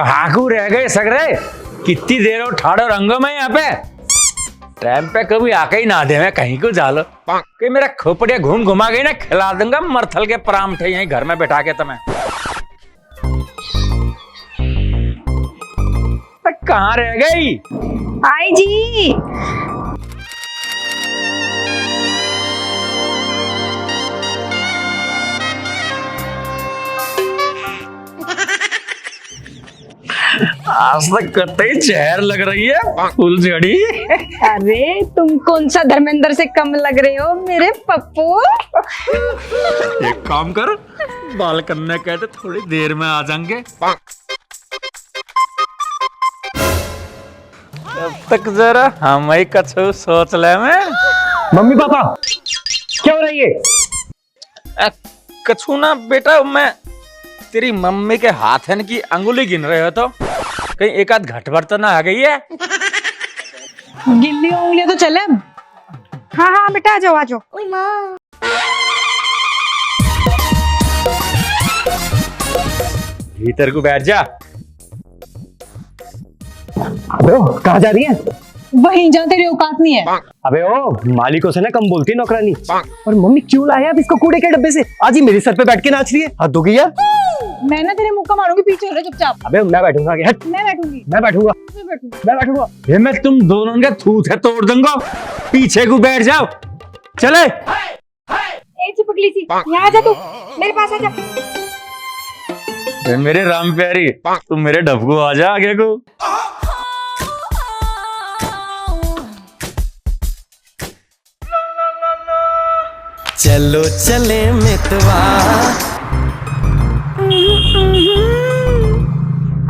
कहाँ को रह गए सगरे? कितनी देर हो ठाड़ो रंगो में यहाँ पे? टाइम पे कभी आके ही ना दे, मैं कहीं को जालो कि मेरा खोपड़िया घूम घुमा गई ना, खिला दूंगा मरथल के परांठे यहीं घर में बैठा के तुम्हें। कहाँ रह गई? आई जी। आज तक कतई चेहर लग रही है फूल जड़ी। अरे तुम कौन सा धर्मेंद्र से कम लग रहे हो मेरे पप्पू। एक काम कर, बाल करने कहते थोड़ी देर में आ जाएंगे। तब तक जरा हम ही कछु सोच ले। मैं मम्मी पापा क्या हो रहा है ये? कछु ना बेटा, मैं तेरी मम्मी के हाथन की अंगुली गिन रहे हो तो कहीं एक आध घटभर तो ना आ गई है? गिल्ली उंगलियां तो चले। हाँ हाँ बेटा, आ जाओ आ जाओ। भीतर को बैठ जा। अबे ओ, कहाँ जा रही है? वहीं जहाँ तेरी औकात नहीं है। अबे ओ, मालिकों से ना कम बोलती है नौकरानी। और मम्मी क्यों लाया अब इसको कूड़े के डब्बे से? आज ही मेरे सर पे बैठ के नाच रही है, हद हो गई यार। मैं ना तेरे मुक्का मारूंगी, पीछे हो रहे चुपचाप। अबे मैं बैठूंगा आगे, हट। मैं बैठूंगी। मैं बैठूंगा, मैं बैठूंगी। मैं बैठूंगा। ये मैं तुम दोनों के थूथे तोड़ दूंगा। पीछे को बैठ जाओ। चले ए चिपकली सी, यहाँ आ जा तू, मेरे पास आ जा। मेरे राम प्यारी, तुम मेरे डबको आ जा आगे को। चलो चले मितवा।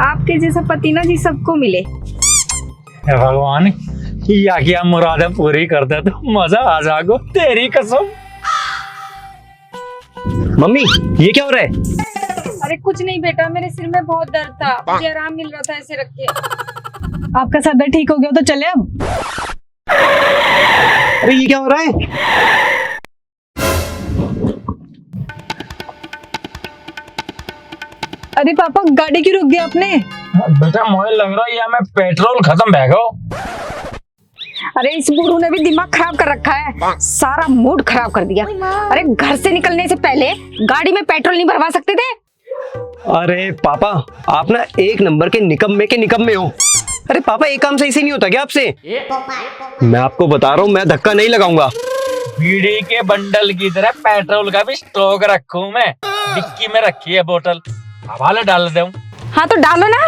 आपके जैसा पति ना जी सबको मिले। हे भगवान, या क्या मुरादें पूरी कर दे तो मजा आ जागो तेरी कसम। मम्मी ये क्या हो रहा है? अरे कुछ नहीं बेटा, मेरे सिर में बहुत दर्द था, मुझे आराम मिल रहा था ऐसे रख के। आपका सर दर्द ठीक हो गया तो चले अब। अरे ये क्या हो रहा है? अरे पापा, गाड़ी क्यों रोक दिया आपने? बेटा मुझे लग रहा है या मैं पेट्रोल खत्म है गो। अरे इस बूढ़ू ने भी दिमाग खराब कर रखा है, सारा मूड खराब कर दिया। अरे घर से निकलने से पहले गाड़ी में पेट्रोल नहीं भरवा सकते थे? अरे पापा, आप ना एक नंबर के निकम्मे हो। अरे पापा, एक काम सही से नहीं होता क्या आपसे? मैं आपको बता रहा हूँ, मैं धक्का नहीं लगाऊंगा। बीड़ी के बंडल की तरह पेट्रोल का भी स्टॉक रखूं मैं। डिक्की में रखी है बोतल, हवाले डाल दूं। हाँ तो डालो ना।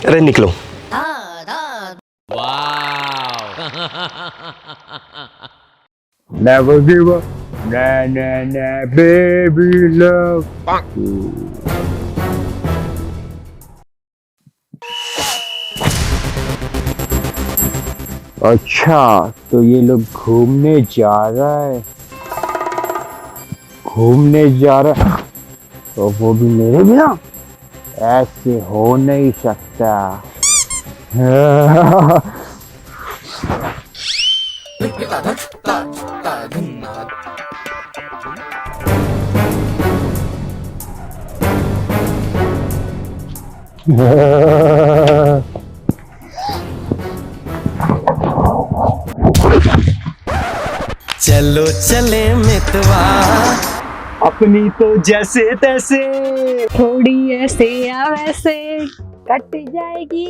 अरे निकलो। Never give up, na na na baby love. अच्छा तो ये लोग घूमने जा रहा है, तो वो भी मेरे बिना? ऐसे हो नहीं सकता। चलो चले मितवा। अपनी तो जैसे तैसे, थोड़ी ऐसे या वैसे कट जाएगी।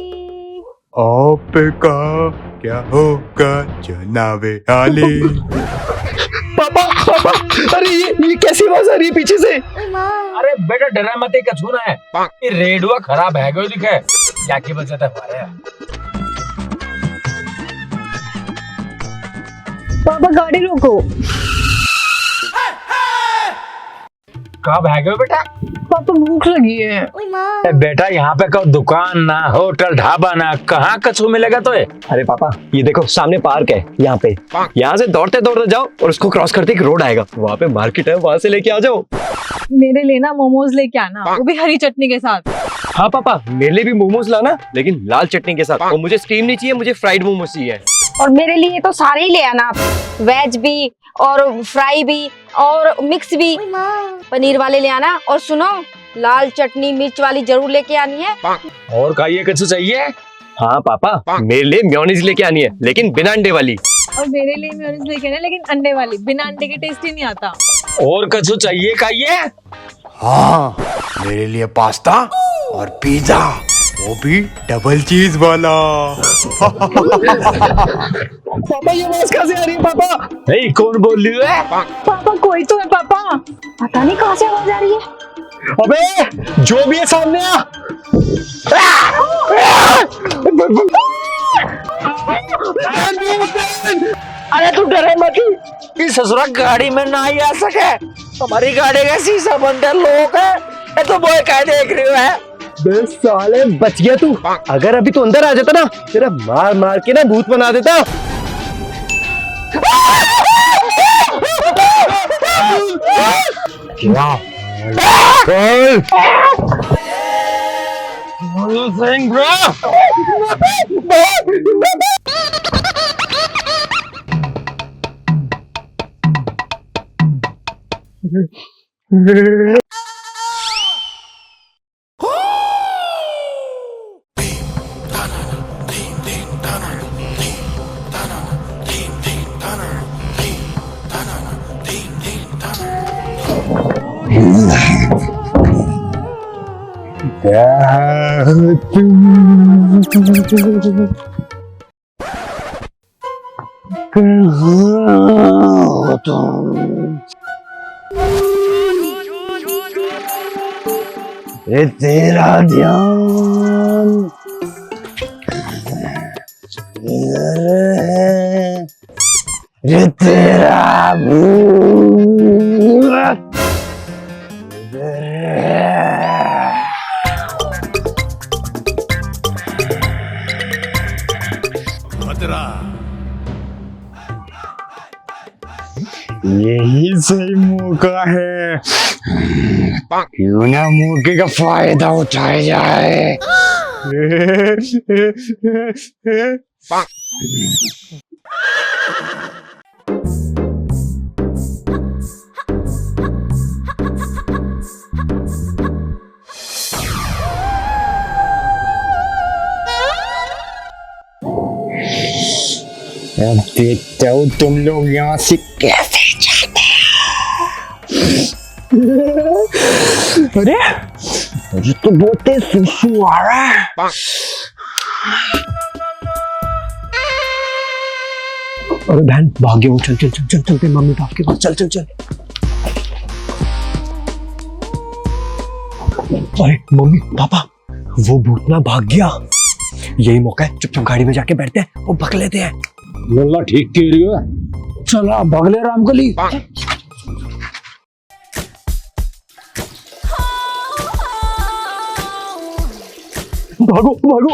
आपका क्या होगा जनाबे आली। पापा पापा, अरे ये कैसी आवाज आ रही है पीछे से? अरे बेटा डरा मत, कछू ना है, ये रेडियो खराब है गो दिखे, क्या की वजह से हमारे। पापा गाड़ी रोको। कब है गो बेटा? पापा भूख लगी है। बेटा यहाँ पे कोई दुकान ना, होटल ढाबा ना, कहाँ कछु मिलेगा तो? अरे पापा ये देखो सामने पार्क है, यहाँ पे, यहाँ से दौड़ते दौड़ते जाओ और उसको क्रॉस करते एक रोड आएगा, वहाँ पे मार्केट है, वहाँ से लेके आ जाओ। मेरे लिए ना मोमोज लेके आना, वो भी हरी चटनी के साथ। हाँ पापा, मेरे लिए भी मोमोज लाना, लेकिन लाल चटनी के साथ। और मुझे स्टीम नहीं चाहिए, मुझे फ्राइड मोमोज चाहिए। और मेरे लिए तो सारे ही ले आना आप, वेज भी और फ्राई भी और मिक्स भी, पनीर वाले ले आना। और सुनो, लाल चटनी मिर्च वाली जरूर लेके आनी है। और खाइए कुछ चाहिए? हाँ पापा, मेरे लिए मेयोनीज लेके आनी है, लेकिन बिना अंडे वाली। और मेरे लिए मेयोनीज लेके आना, लेकिन अंडे वाली, बिना अंडे के टेस्ट ही नहीं आता। और कुछ चाहिए खाइए? हाँ, मेरे लिए पास्ता और पिज्जा, वो भी डबल चीज वाला। पापा ये आवाज कहाँ से आ रही है पापा? नहीं, कौन बोल रही है? पापा कोई तो है पापा। पता नहीं कहाँ से आवाज आ रही है। अबे जो भी है सामने आ। अरे तू डरे मत, इस ससुरा गाड़ी में ना ही आ सके। हमारी गाड़ी का शीशा बंद है, लोग है। ये तो बॉय क्या देख रही है? बे साले बच गया तू। अगर अभी तू अंदर आ जाता ना, तेरा मार मार के ना भूत बना देता। क्या? तेरा ध्यान रे, तेरा यही सही मौका है, क्यों ना मौके का फायदा उठाया जाए। अब देखता हूँ तुम लोग यहाँ से कैसे जाते हो। अरे मुझे तो बहुत तेज सुसु आ रहा है। अरे बहन भाग गया वो, चल चल चल चल चलते मम्मी पापा के पास, चल चल चल। अरे मम्मी पापा, वो भूत ना भाग गया। यही मौका है, चुपचाप गाड़ी में जाके बैठते हैं और भग लेते हैं। लल्ला ठीक कह रही है। चला भगले रामकली। भागो भागो।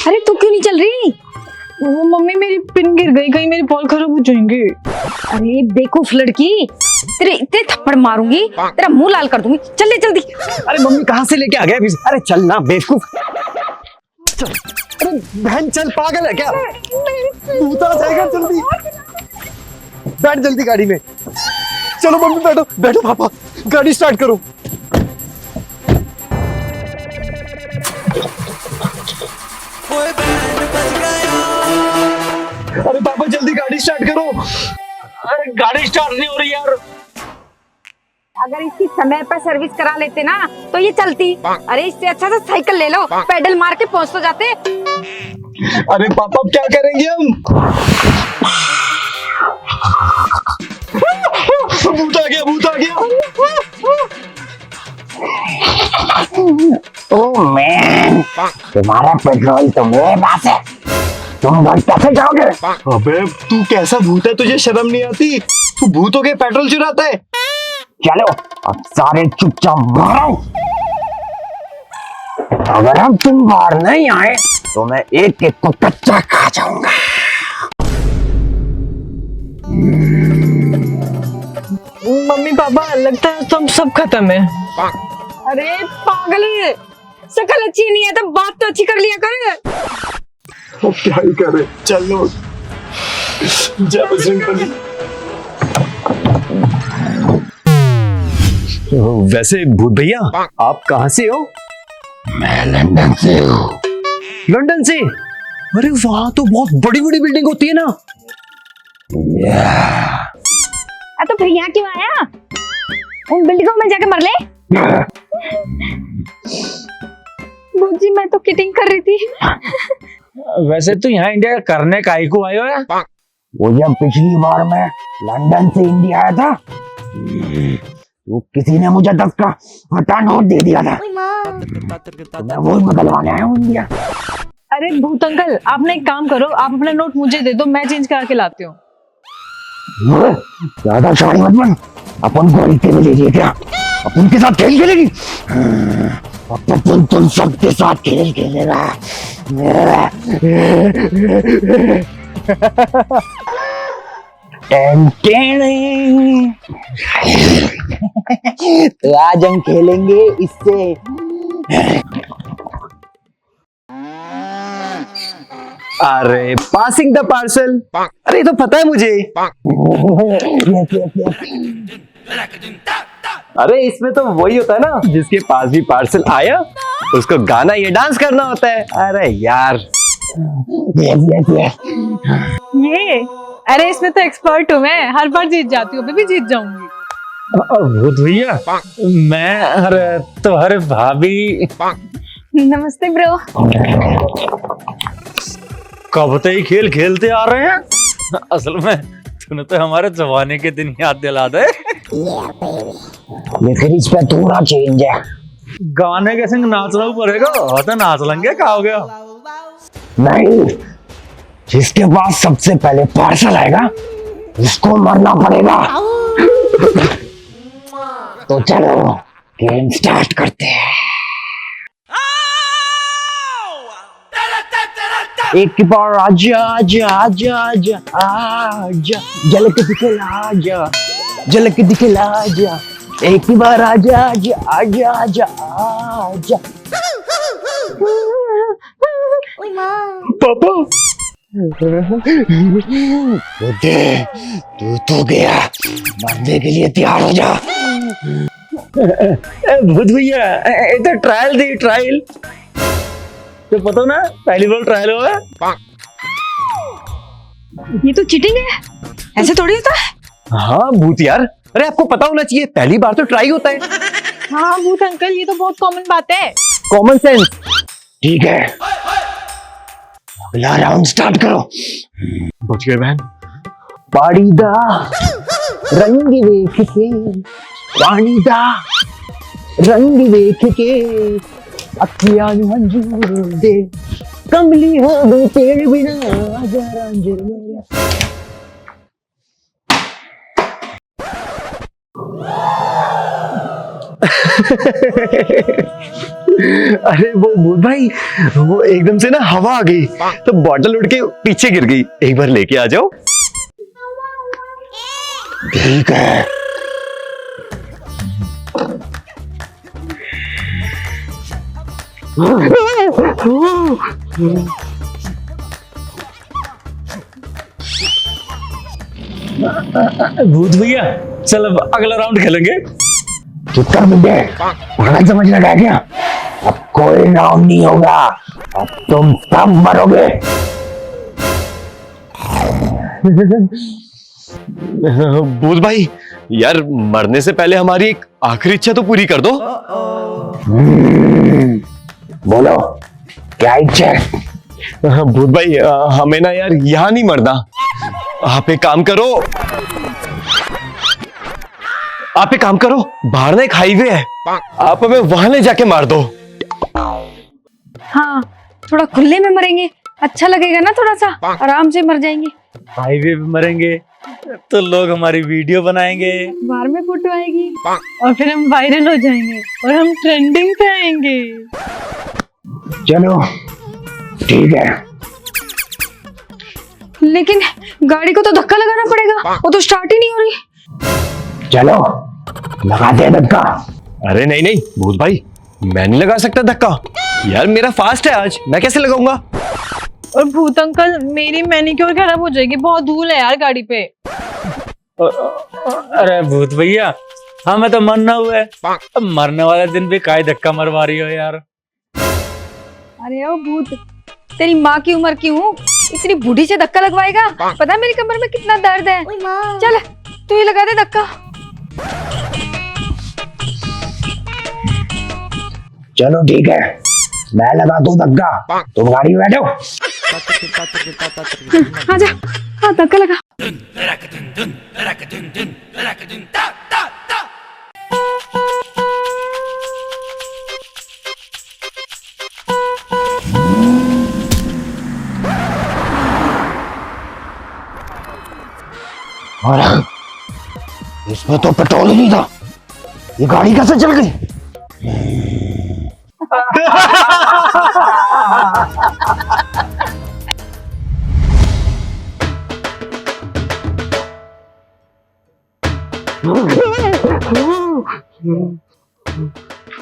अरे तू क्यों नहीं चल रही? वो मम्मी मेरी पिन गिर गई, कहीं मेरे बॉल खराब हो जाएंगे। अरे बेवकूफ लड़की, तेरे इतने थप्पड़ मारूंगी, तेरा मुंह लाल कर दूंगी। चल ले जल्दी। अरे मम्मी कहाँ से लेके आ गया? अरे चल ना बेवकूफ। अरे बहन चल, पागल है क्या? भूत आ जाएगा, जल्दी बैठ जल्दी गाड़ी में। चलो मम्मी बैठो बैठो, पापा गाड़ी स्टार्ट करो। अरे पापा जल्दी गाड़ी स्टार्ट करो। अरे गाड़ी स्टार्ट नहीं हो रही यार। अगर इसकी समय पर सर्विस करा लेते ना तो ये चलती। अरे इससे अच्छा तो साइकिल ले लो, पेडल मार के पहुंच तो जाते। अरे पापा अब क्या करेंगे हम? भूत आ गया, भूत आ गया। ओह मैन, तुम्हारा पेट्रोल तो मेरे पास है, तुम घर कैसे जाओगे? अबे तू कैसा भूत है, तुझे शर्म नहीं आती? तू भूतों के पेट्रोल चुराता है। चलो अब सारे चुपचाप बाहर। अगर हम तुम बाहर नहीं आए तो मैं एक एक को कच्चा खा जाऊंगा। मम्मी पापा लगता है तुम सब खत्म है। अरे पागल, शकल अच्छी नहीं है तो बात तो अच्छी कर लिया कर। अब क्या ही करे, चलो जय बजरंगबली। वैसे भूत भैया आप कहाँ से हो? मैं लंदन से हूँ। लंदन से? अरे वहां तो बहुत बड़ी बड़ी बिल्डिंग होती है ना। तो फिर यहाँ क्यों आया? उन बिल्डिंगों में जाके मर ले। भूत जी मैं तो किटिंग कर रही थी। वैसे तो यहाँ इंडिया करने का ही को आयो है। वो जब पिछली बार मैं लंदन से इंडिया आया था तो किसी ने मुझे 10 का हटा नोट दे दिया था, तो मैं वही बदलवाने आया हूँ इंडिया। अरे भूत अंकल आपने एक काम करो, आप अपना नोट मुझे दे दो, मैं चेंज करा के लाती हूँ। ज्यादा शादी मत बन, अपन को रिश्ते में ले लिए क्या? अपन के साथ खेल खेलेगी? अपन तुम सबके साथ खेल खेलेगा। तो आज हम खेलेंगे इससे। अरे पासिंग द पार्सल। अरे ये तो पता है मुझे। अरे इसमें तो वही होता है ना, जिसके पास भी पार्सल आया उसको गाना ये डांस करना होता है। अरे यार ये अरे इसमें तो एक्सपर्ट हूँ मैं, हर बार जीत जाती हूँ, अभी भी जीत जाऊंगी। भूत भैया मैं अरे तुम्हारे भाभी नमस्ते ब्रो। कब से ही खेल खेलते आ रहे हैं। असल में तूने तो हमारे जवानी के दिन याद दिला दे। लेकिन इस पे थोड़ा चेंज है। गाने के संग नाचना पड़ेगा। तो नाच लेंगे, क्या हो गया? नहीं, जिसके पास सबसे पहले पार्सल आएगा उसको मरना पड़ेगा। तो चलो गेम स्टार्ट करते हैं। एक बार आजा आजा आजा आजा आजा, झलक दिखला आजा, झलक दिखला आजा। एक बार आजा आजा आजा आजा आजा। पापा बुड्ढे, तू तो गया, मरने के लिए तैयार हो जा। भूत भैया ये तो ट्रायल थी, ट्रायल तो पता ना पहली बार ट्रायल हुआ है। ये तो चीटिंग है, ऐसे थोड़ी होता है। हाँ भूत यार, अरे आपको पता होना चाहिए, पहली बार तो ट्राई होता है। हाँ भूत अंकल ये तो बहुत कॉमन बात है। Common sense. ठीक है, अगला राउंड स्टार्ट करो। बच गए बहन। पानी दा रंग वेख के, पानी दा रंग वेख के, अखियां नूं हंजूर दे, कमली हो गई तेरे बिना आजा रांझर मेरा। अरे वो भूत भाई, वो एकदम से ना हवा आ गई तो बॉटल उड़ के पीछे गिर गई। एक बार लेके आ जाओ। ठीक है, भूत भैया चल अब अगला राउंड खेलेंगे। चुप कर बुड्ढे, पागल समझ लगा क्या? अब कोई राउंड नहीं होगा, अब तुम सब मरोगे। भूत भाई यार, मरने से पहले हमारी एक आखिरी इच्छा तो पूरी कर दो। बोलो क्या इच्छा है? भूत भाई हमें ना यार यहाँ नहीं मरना। आप एक काम करो, आप एक काम करो, बाहर ना एक हाईवे है, आप हमें वहां ले जाके मार दो। हाँ थोड़ा खुले में मरेंगे, अच्छा लगेगा ना, थोड़ा सा आराम से मर जाएंगे। हाईवे पे मरेंगे तो लोग हमारी वीडियो बनाएंगे, बाहर में फोटो आएगी और फिर हम वायरल हो जाएंगे और हम ट्रेंडिंग पे आएंगे। चलो ठीक है, लेकिन गाड़ी को तो धक्का लगाना पड़ेगा, वो तो स्टार्ट ही नहीं हो रही। चलो लगाते हैं धक्का। अरे नहीं नहीं भूत भाई, मैं नहीं लगा सकता धक्का यार, मेरा फास्ट है आज, मैं कैसे लगाऊंगा? और भूत अंकल मेरी मैनिक्योर खराब हो जाएगी, बहुत धूल है यार गाड़ी पे। अरे भूत भैया हमें तो मरना हुआ है। अब मरने वाले दिन भी काय धक्का मरवा रही हो यार। अरे ओ भूत, तेरी माँ की उम्र की हूँ, इतनी बूढ़ी से धक्का लगवाएगा? पता है मेरी कमर में कितना दर्द है। चल तू ही लगा दे धक्का। चलो ठीक है, मैं लगा दूं धक्का, तुम गाड़ी में बैठो। आजा, हाँ धक्का लगा। अरे इसमें तो पेट्रोल ही नहीं था, ये गाड़ी कैसे चल गई?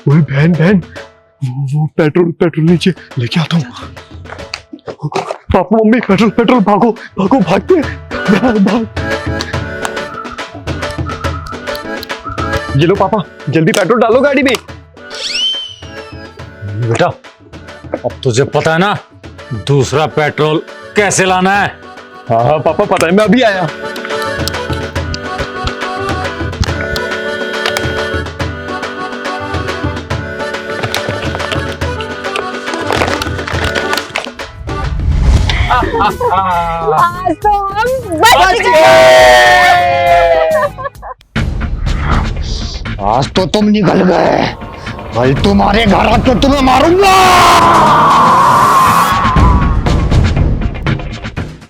ओए बहन बहन, वो पेट्रोल नीचे लेके आता हूँ। पापा मम्मी पेट्रोल, भागो भागो, भागते भाग। ये लो पापा, जल्दी पेट्रोल डालो गाड़ी में। बेटा अब तुझे पता है ना दूसरा पेट्रोल कैसे लाना है? हाँ हाँ पापा पता है, मैं अभी आया। आज तो हम बच गए। आज तो तुम निकल गए, कल तुम्हारे घर आके तुम्हें मारूंगा।